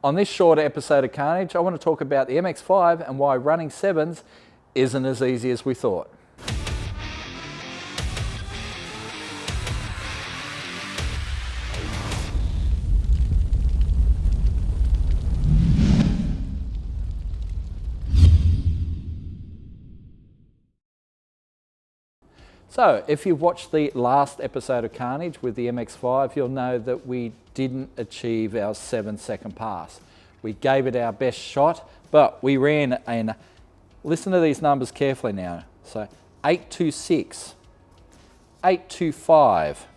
On this short episode of Carnage, I want to talk about the MX5 and why running 7s isn't as easy as we thought. So, if you've watched the last episode of Carnage with the MX5, you'll know that we didn't achieve our 7-second pass. We gave it our best shot, but we ran, and listen to these numbers carefully now. So, 826, 825,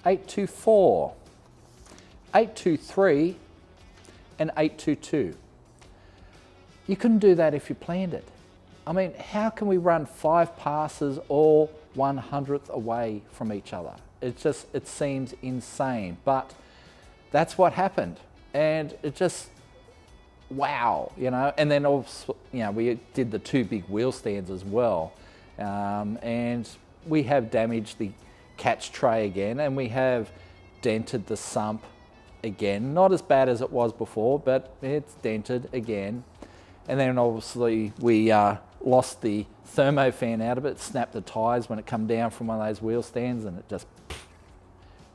824, 823, and 822. You couldn't do that if you planned it. I mean, how can we run 5 passes all 1/100th away from each other? It seems insane, but that's what happened. And it just, wow, you know. And then also, you know, we did the 2 big wheel stands as well. And we have damaged the catch tray again, and we have dented the sump again. Not as bad as it was before, but it's dented again. And then obviously we lost the thermo fan out of it, snapped the tyres when it come down from one of those wheel stands, and it just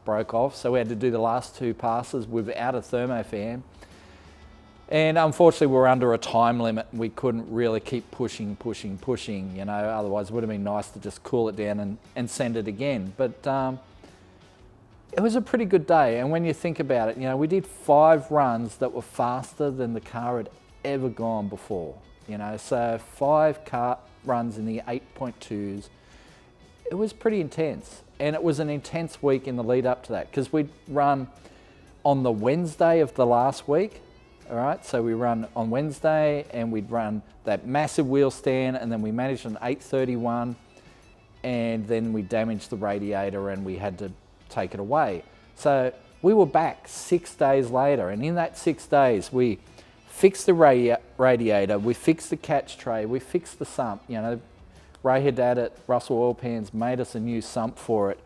broke off. So we had to do the last 2 passes without a thermo fan. And unfortunately we're under a time limit. We couldn't really keep pushing, you know, otherwise it would have been nice to just cool it down and send it again. But it was a pretty good day. And when you think about it, you know, we did 5 runs that were faster than the car had ever gone before. You know, so 5 car runs in the 8.2s. It was pretty intense, and it was an intense week in the lead up to that, because we'd run on the Wednesday of the last week. All right, so we run on Wednesday, and we'd run that massive wheel stand, and then we managed an 831, and then we damaged the radiator, and we had to take it away. So we were back 6 days later, and in that 6 days, we fixed the radiator, we fixed the catch tray, we fixed the sump. You know, Ray Haddad at Russell Oil Pans made us a new sump for it.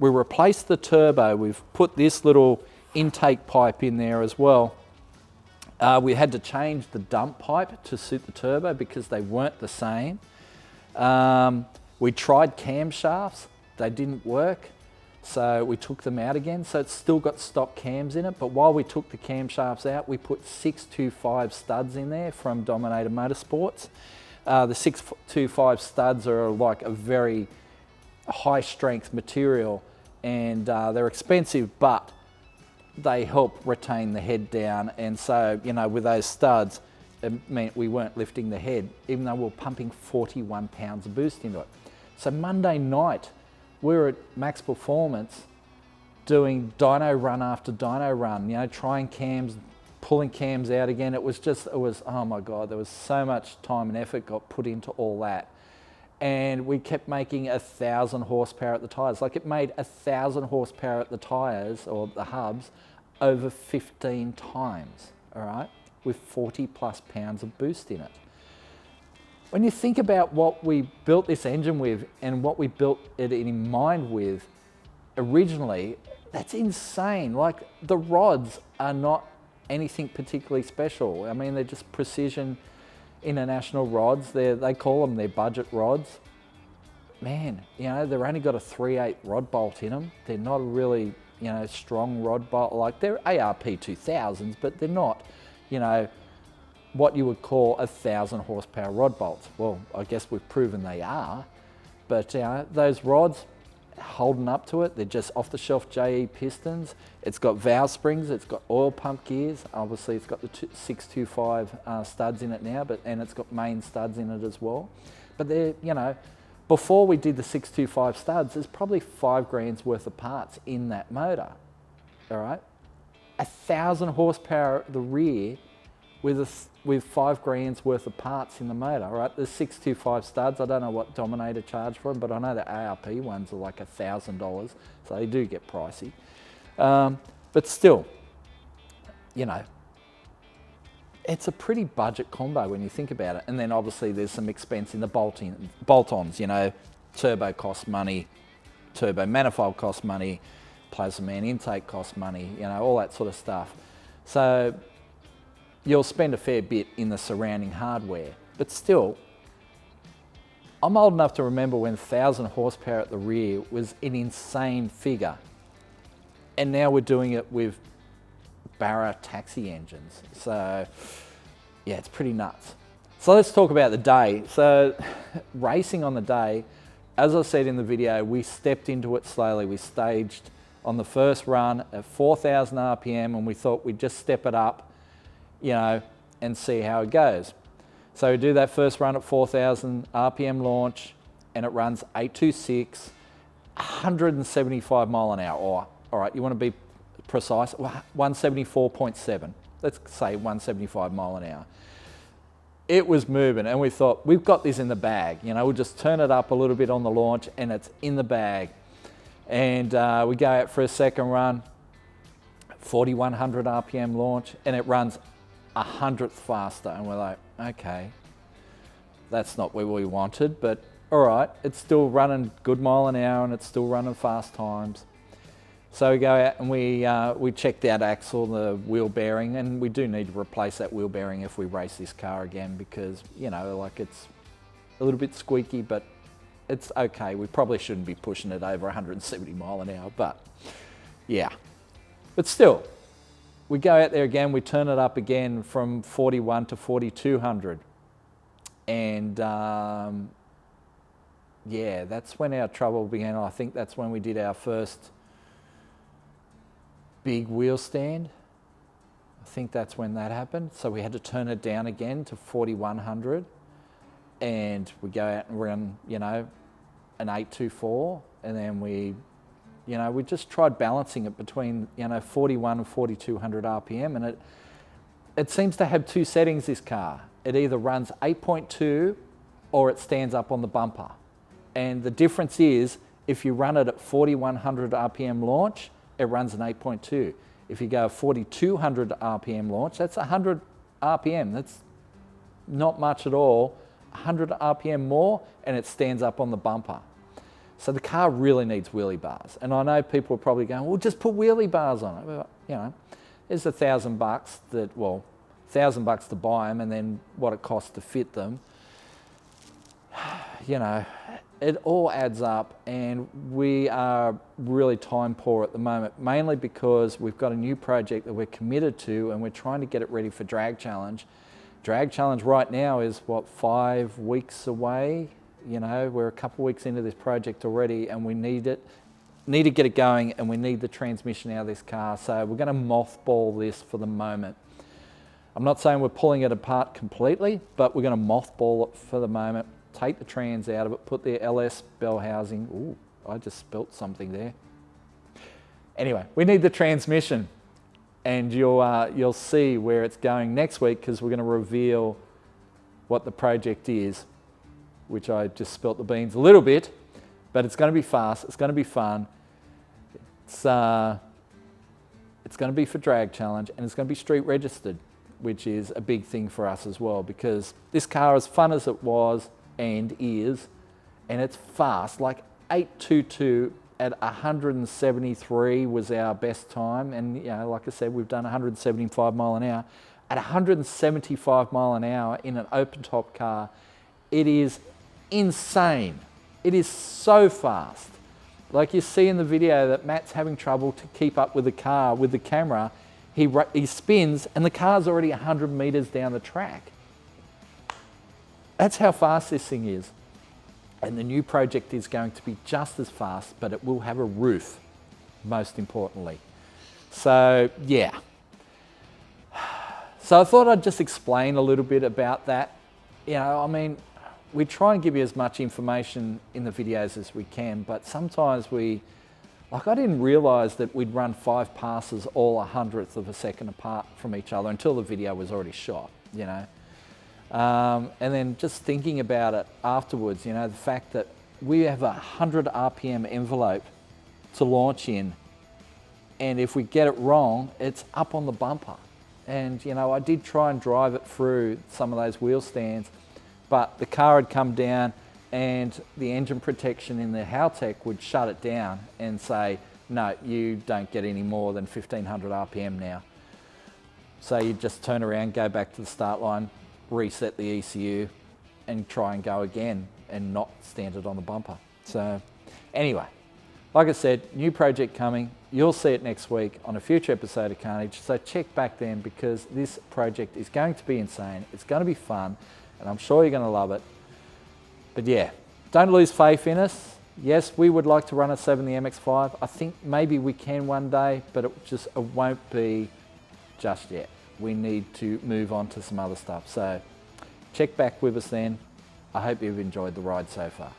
We replaced the turbo. We've put this little intake pipe in there as well. We had to change the dump pipe to suit the turbo because they weren't the same. We tried camshafts, they didn't work. So we took them out again. So it's still got stock cams in it, but while we took the camshafts out, we put 625 studs in there from Dominator Motorsports. The 625 studs are like a very high strength material, and they're expensive, but they help retain the head down. And so, you know, with those studs, it meant we weren't lifting the head, even though we were pumping 41 pounds of boost into it. So Monday night, we were at Max Performance doing dyno run after dyno run, you know, trying cams, pulling cams out again. It was, oh my God, there was so much time and effort got put into all that. And we kept making 1,000 horsepower at the tyres. Like, it made 1,000 horsepower at the tyres, or the hubs, over 15 times, all right, with 40 plus pounds of boost in it. When you think about what we built this engine with and what we built it in mind with originally, that's insane. Like, the rods are not anything particularly special. I mean, they're just Precision International rods. They call them their budget rods. Man, you know, they've only got a 3/8 rod bolt in them. They're not a really, you know, strong rod bolt. Like, they're ARP 2000s, but they're not, you know, what you would call 1,000 horsepower rod bolts. Well, I guess we've proven they are, but those rods holding up to it, they're just off the shelf JE pistons. It's got valve springs, it's got oil pump gears. Obviously it's got the 625 studs in it now, and it's got main studs in it as well. But they're, you know, before we did the 625 studs, there's probably 5 grand's worth of parts in that motor, all right? 1,000 horsepower at the rear with 5 grand's worth of parts in the motor, right? The 625 studs, I don't know what Dominator charged for them, but I know the ARP ones are like $1,000, so they do get pricey. But still, you know, it's a pretty budget combo when you think about it. And then obviously there's some expense in the bolt-ons, you know, turbo costs money, turbo manifold costs money, plasma man intake costs money, you know, all that sort of stuff. So you'll spend a fair bit in the surrounding hardware. But still, I'm old enough to remember when 1,000 horsepower at the rear was an insane figure. And now we're doing it with Barra taxi engines. So yeah, it's pretty nuts. So let's talk about the day. So racing on the day, as I said in the video, we stepped into it slowly. We staged on the first run at 4,000 RPM and we thought we'd just step it up, you know, and see how it goes. So we do that first run at 4,000 RPM launch and it runs 826, 175 mile an hour, or all right, you want to be precise, 174.7. Let's say 175 mile an hour. It was moving and we thought, we've got this in the bag. You know, we'll just turn it up a little bit on the launch and it's in the bag. And we go out for a second run, 4,100 RPM launch, and it runs 100th faster. And we're like, okay, that's not where we wanted, but all right, it's still running good mile an hour and it's still running fast times. So we go out and we check that axle, the wheel bearing, and we do need to replace that wheel bearing if we race this car again because, you know, like it's a little bit squeaky, but it's okay. We probably shouldn't be pushing it over 170 mile an hour, but yeah. But still, we go out there again, we turn it up again from 41 to 4,200. And yeah, that's when our trouble began. I think that's when we did our first big wheel stand. I think that's when that happened. So we had to turn it down again to 4,100 and we go out and run, you know, an 824 and then we just tried balancing it between, you know, 41 and 4,200 RPM and it seems to have two settings, this car. It either runs 8.2 or it stands up on the bumper. And the difference is if you run it at 4,100 RPM launch, it runs an 8.2. If you go 4,200 RPM launch, that's 100 RPM. That's not much at all. 100 RPM more, and it stands up on the bumper. So the car really needs wheelie bars. And I know people are probably going, well, just put wheelie bars on it. Well, you know, there's $1,000 that, well, $1,000 to buy them, and then what it costs to fit them. You know, it all adds up, and we are really time poor at the moment, mainly because we've got a new project that we're committed to and we're trying to get it ready for Drag Challenge. Drag Challenge right now is, what, 5 weeks away? You know, we're a couple of weeks into this project already and we need to get it going and we need the transmission out of this car. So we're going to mothball this for the moment. I'm not saying we're pulling it apart completely, but we're going to mothball it for the moment. Take the trans out of it, put the LS bell housing. Ooh, I just spilt something there. Anyway, we need the transmission, and you'll see where it's going next week because we're going to reveal what the project is, which I just spilt the beans a little bit, but it's going to be fast. It's going to be fun. It's going to be for Drag Challenge, and it's going to be street registered, which is a big thing for us as well because this car, as fun as it was and is, and it's fast, like 822 at 173 was our best time, and you know, like I said, we've done 175 mile an hour. At 175 mile an hour in an open top car, it is insane. It is so fast. Like you see in the video that Matt's having trouble to keep up with the car, with the camera. He spins and the car's already 100 meters down the track. That's how fast this thing is. And the new project is going to be just as fast, but it will have a roof, most importantly. So yeah. So I thought I'd just explain a little bit about that. You know, I mean, we try and give you as much information in the videos as we can, but sometimes I didn't realize that we'd run 5 passes all 100th of a second apart from each other until the video was already shot, you know. And then just thinking about it afterwards, you know, the fact that we have a 100 RPM envelope to launch in, and if we get it wrong, it's up on the bumper. And, you know, I did try and drive it through some of those wheel stands, but the car had come down and the engine protection in the Haltech would shut it down and say, no, you don't get any more than 1,500 RPM now. So you just turn around, go back to the start line, reset the ECU and try and go again and not stand it on the bumper. So anyway, like I said, new project coming. You'll see it next week on a future episode of Carnage. So check back then, because this project is going to be insane. It's going to be fun and I'm sure you're going to love it. But yeah, don't lose faith in us. Yes, we would like to run a 70 MX5. I think maybe we can one day, but it won't be just yet. We need to move on to some other stuff. So check back with us then. I hope you've enjoyed the ride so far.